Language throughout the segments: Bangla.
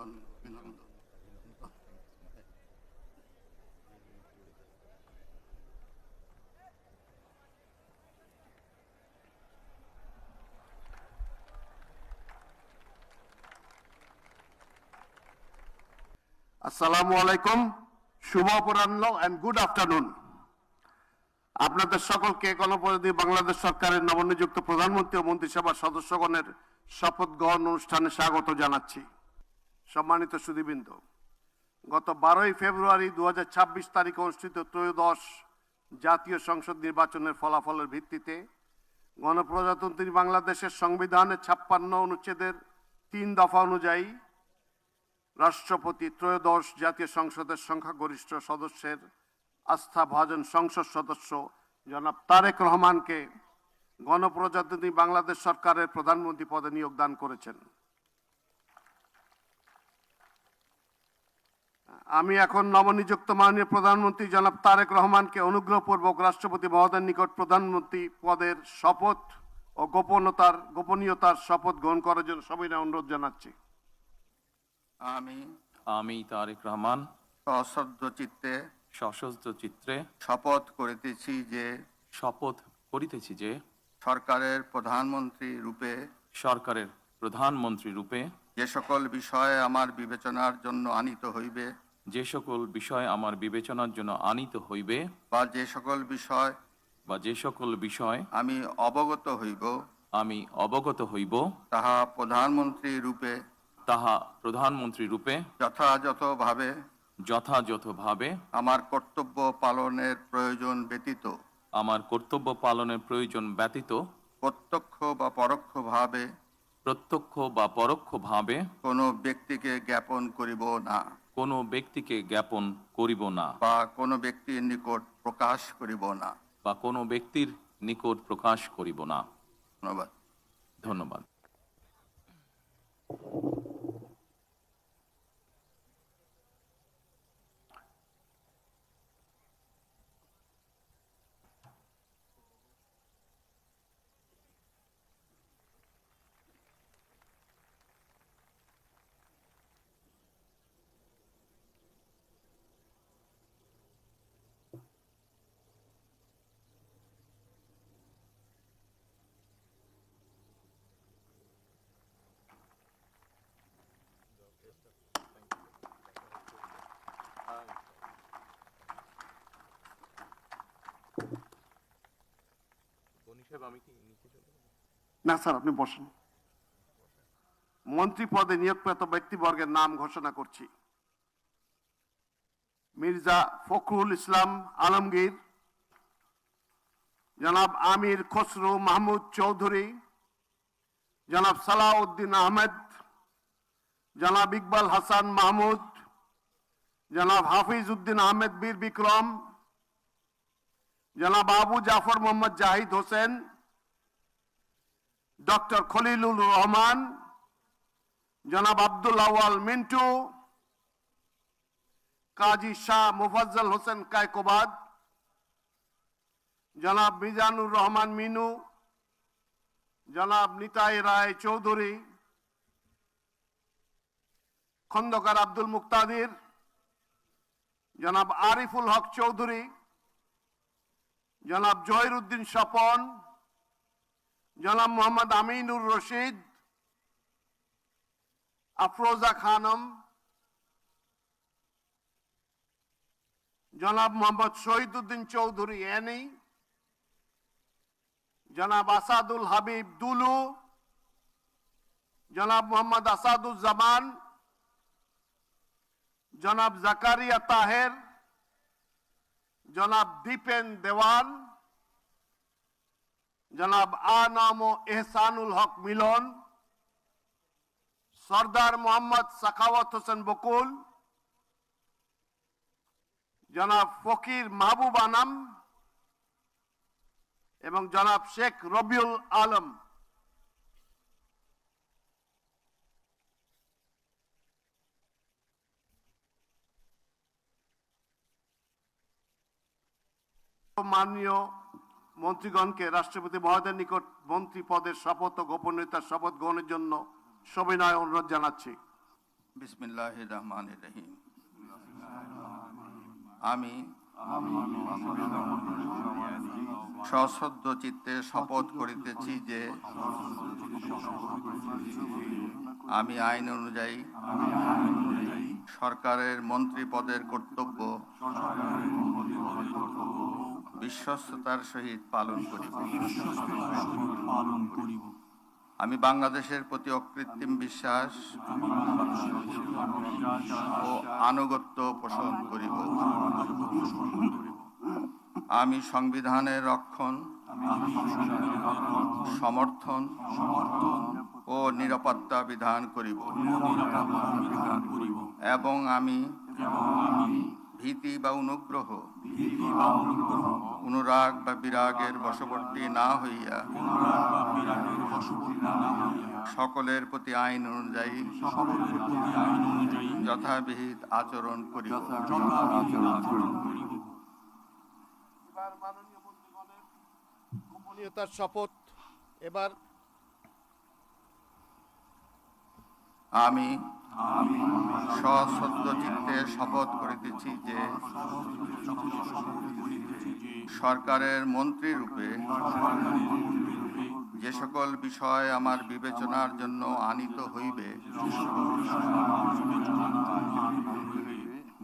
অভিনন্দন অভিনন্দন। আসসালামু আলাইকুম, শুভ অপরাহ্ন এন্ড গুড আফটারনুন। আপনাদের সকলকে গণপ্রজাতন্ত্রী বাংলাদেশ সরকারের নবনিযুক্ত প্রধানমন্ত্রী ও মন্ত্রিসভার সদস্যগণের শপথ গ্রহণ অনুষ্ঠানে স্বাগত জানাচ্ছি। সম্মানিত সুধীবৃন্দ, গত 12ই ফেব্রুয়ারি 2026 তারিখে অনুষ্ঠিত ত্রয়োদশ জাতীয় সংসদ নির্বাচনের ফলাফলের ভিত্তিতে গণপ্রজাতন্ত্রী বাংলাদেশের সংবিধানের 56 অনুচ্ছেদের 3 দফা অনুযায়ী রাষ্ট্রপতি ত্রয়োদশ জাতীয় সংসদের সংখ্যাগরিষ্ঠ সদস্যের আস্থাভাজন সংসদ সদস্য জনাব তারেক রহমানকে গণপ্রজাতন্ত্রী বাংলাদেশ সরকারের প্রধানমন্ত্রী পদে নিয়োগ দান করেছেন। আমি এখন নবনিযুক্ত মাননীয় প্রধানমন্ত্রী জনাব তারেক রহমানকে অনুগ্রহপূর্বক রাষ্ট্রপতি মহোদয়ের নিকট প্রধানমন্ত্রী পদের শপথ ও গোপনীয়তার শপথ গ্রহণ করার জন্য সবিনয় অনুরোধ জানাচ্ছি। আমি তারেক রহমান সশস্ত্র চিত্তে শপথ করিতেছি যে সরকারের প্রধানমন্ত্রী রূপে যে সকল বিষয় আমার বিবেচনার জন্য আনিত হইবে বা যে সকল বিষয় আমি অবগত হইব তাহা প্রধানমন্ত্রী রূপে যথাযথভাবে আমার কর্তব্য পালনের প্রয়োজন ব্যতীত প্রত্যক্ষ বা পরোক্ষভাবে কোনো ব্যক্তিকে জ্ঞাপন করিব না বা কোনো ব্যক্তির নিকট প্রকাশ করিব না। ধন্যবাদ। না স্যার, আপনি বসেন। মন্ত্রী পদে নিয়োগপ্রাপ্ত ব্যক্তিবর্গের নাম ঘোষণা করছি। মির্জা ফখরুল ইসলাম আলমগীর, জনাব আমির খসরু মাহমুদ চৌধুরী, জনাব সালাউদ্দিন আহমেদ, জনাব ইকবাল হাসান মাহমুদ, জনাব হাফিজ উদ্দিন আহমেদ বীর বিক্রম, জনাব আবু জাফর মোহাম্মদ জাহিদ হোসেন, ডক্টর খলিলুর রহমান, জনাব আব্দুল আওয়াল মিন্টু, কাজী শাহ মুফাজ্জল হোসেন কায়কোবাদ, জনাব মিজানুর রহমান মিনু, জনাব নিতাই রায় চৌধুরী, খন্দকার আব্দুল মুক্তাদির, জনাব আরিফুল হক চৌধুরী, জনাব জহিরুদ্দিন স্বপন, জনাব মোহাম্মদ আমিনুর রশিদ, আফরোজা খানম, জনাব মোহাম্মদ শহীদুদ্দিন চৌধুরী এনি, জনাব আসাদুল হাবিব দুলু, জনাব মোহাম্মদ আসাদুজ্জামান, জনাব জাকারিয়া তাহের, জনাব দীপেন দেওয়ান, জনাব আনাম ও এহসানুল হক মিলন, সরদার মোহাম্মদ সাখাওয়াত হোসেন বকুল, জনাব ফকির মাহবুব আনাম এবং জনাব শেখ রবিউল আলম। মাননীয় মন্ত্রীগণকে রাষ্ট্রপতি মহোদয়ের নিকট মন্ত্রী পদের শপথ ও গোপনীয়তার শপথ গ্রহণের জন্য সবিনয় অনুরোধ জানাচ্ছি। বিসমিল্লাহির রহমানির রহিম। আমি সশ্রদ্ধ চিত্তে শপথ করিতেছি যে আমি আইন অনুযায়ী সরকারের মন্ত্রী পদের কর্তব্য বিশ্বস্ততার সহিত পালন করিব। আমি বাংলাদেশের প্রতি অকৃত্রিম বিশ্বাস ও আনুগত্য পোষণ করিব। আমি সংবিধানের রক্ষণ, সমর্থন ও নিরাপত্তা বিধান করিব এবং আমি ভীতি বা অনুগ্রহ, অনুরাগ বা বিরাগের বশবর্তী না হইয়া সকলের প্রতি আইন অনুযায়ী যথাবিহিত আচরণ করিব। এবার মাননীয় মন্ত্রীগণের গোপনীয়তার শপথ। এবার আমি সশ্রদ্ধ চিত্তে শপথ করিতেছি যে সরকারের মন্ত্রী রূপে যে সকল বিষয় আমার বিবেচনার জন্য আনিত হইবে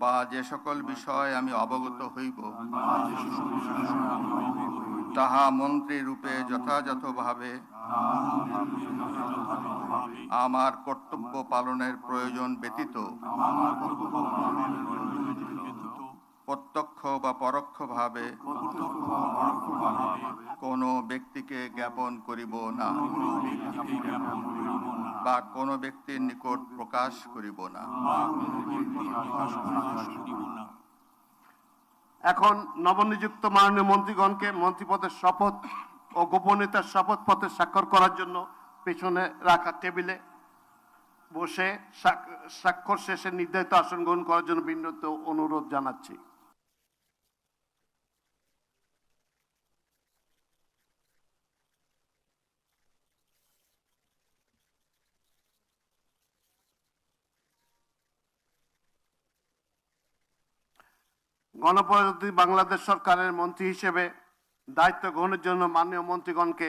বা যে সকল বিষয় আমি অবগত হইব তাহা মন্ত্রী রূপে যথাযথভাবে আমার কর্তব্য পালনের প্রয়োজন ব্যতীত প্রত্যক্ষ বা পরোক্ষভাবে কোনো ব্যক্তিকে জ্ঞাপন করিব না বা কোনো ব্যক্তির নিকট প্রকাশ করিব না। এখন নবনিযুক্ত মাননীয় মন্ত্রীগণকে মন্ত্রীপদের শপথ ও গোপনীয়তার শপথপত্রে স্বাক্ষর করার জন্য পেছনে রাখা টেবিলে বসে স্বাক্ষর শেষে নির্ধারিত আসন গ্রহণ করার জন্য বিনীত অনুরোধ জানাচ্ছি। গণপ্রজাতন্ত্রী বাংলাদেশ সরকারের মন্ত্রী হিসেবে দায়িত্ব গ্রহণের জন্য মাননীয় মন্ত্রীগণকে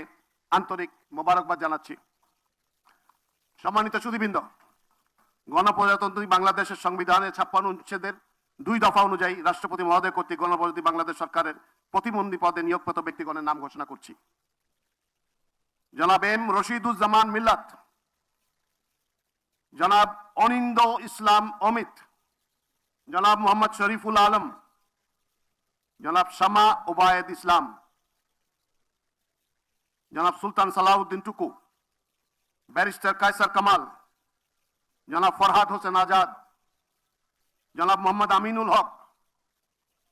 আন্তরিক মোবারকবাদ জানাচ্ছি। সম্মানিত সুধীবৃন্দ, গণপ্রজাতন্ত্রী বাংলাদেশের সংবিধানের 56 অনুচ্ছেদের 2 দফা অনুযায়ী রাষ্ট্রপতি মহোদয় কর্তৃক গণপ্রজাতন্ত্রী বাংলাদেশ সরকারের প্রতিমন্ত্রী পদে নিয়োগপ্রাপ্ত ব্যক্তিগণের নাম ঘোষণা করছি। জনাব এম রশিদুজ্জামান মিল্লাত, জনাব অনিন্দ ইসলাম অমিত, জনাব মোহাম্মদ শরীফুল আলম, জনাব শামা ওবায়দ ইসলাম, জনাব সুলতান সালাউদ্দিন টুকু, ব্যারিস্টার কায়সার কামাল, জনাব ফরহাদ হোসেন আজাদ, জনাব মোহাম্মদ আমিনুল হক,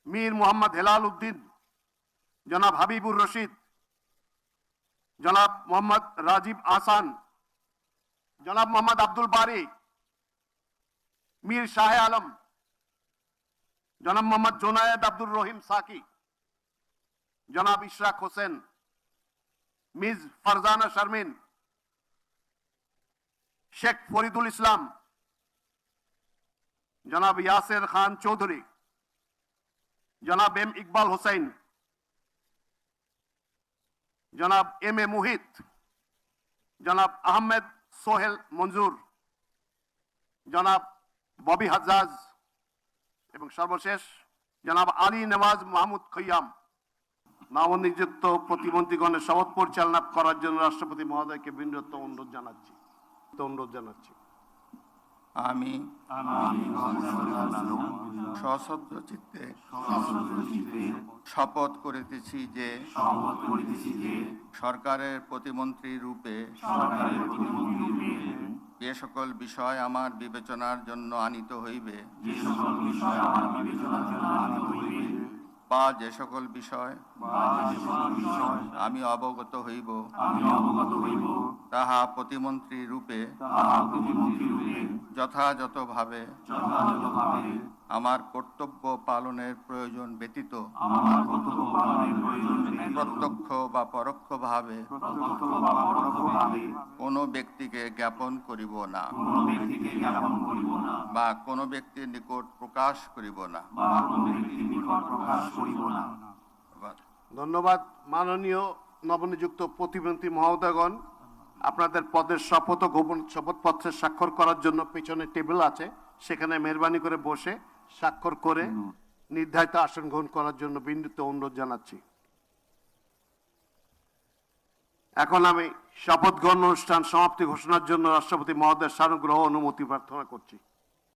মীর মোহাম্মদ হেলাল উদ্দিন, জনাব হাবিবুর রশিদ, জনাব মোহাম্মদ রাজীব আহসান, জনাব মোহাম্মদ আব্দুল বারি, মীর শাহে আলম, জনাব মোহাম্মদ জোনায়েদ আব্দুর রহিম সাকি, জনাব ইশরাক হোসেন, মিস ফারজানা শারমিন, শেখ ফরিদুল ইসলাম, জনাব ইয়াসের খান চৌধুরী, জনাব এম ইকবাল হোসেন, জনাব এম এ মুহিত, জনাব আহমেদ সোহেল মঞ্জুর, জনাব ববি হাজ্জাজ এবং সর্বশেষ জনাব আলী নওয়াজ মাহমুদ খৈয়াম নবনিযুক্ত প্রতিমন্ত্রীগণের শপথ পরিচালনা করার জন্য রাষ্ট্রপতি মহোদয়কে বিনীত অনুরোধ জানাচ্ছি। আমি সশ্রদ্ধ চিত্তে শপথ করিতেছি যে সরকারের প্রতিমন্ত্রী রূপে যে সকল বিষয় আমার বিবেচনার জন্য আনিত হইবে বা যে সকল বিষয় আমি অবগত হইব তাহা প্রতিমন্ত্রী রূপে যথাযথভাবে আমার কর্তব্য পালনের প্রয়োজন ব্যতীত প্রত্যক্ষ বা পরোক্ষভাবে কোনো ব্যক্তিকে জ্ঞাপন করিব না বা কোনো ব্যক্তির নিকট প্রকাশ করিব না। ধন্যবাদ। মাননীয় নবনিযুক্ত প্রতিমন্ত্রী মহোদয়গণ, আপনাদের পদের শপথ ও গোপন শপথপত্রে স্বাক্ষর করার জন্য পেছনে টেবিল আছে, সেখানে মেহরবানি করে বসে স্বাক্ষর করে নির্ধারিত আসন গ্রহণ করার জন্য বিনীত অনুরোধ জানাচ্ছি। এখন আমি শপথ গ্রহণ অনুষ্ঠান সমাপ্তি ঘোষণার জন্য রাষ্ট্রপতি মহোদয়ের সানুগ্রহ অনুমতি প্রার্থনা করছি।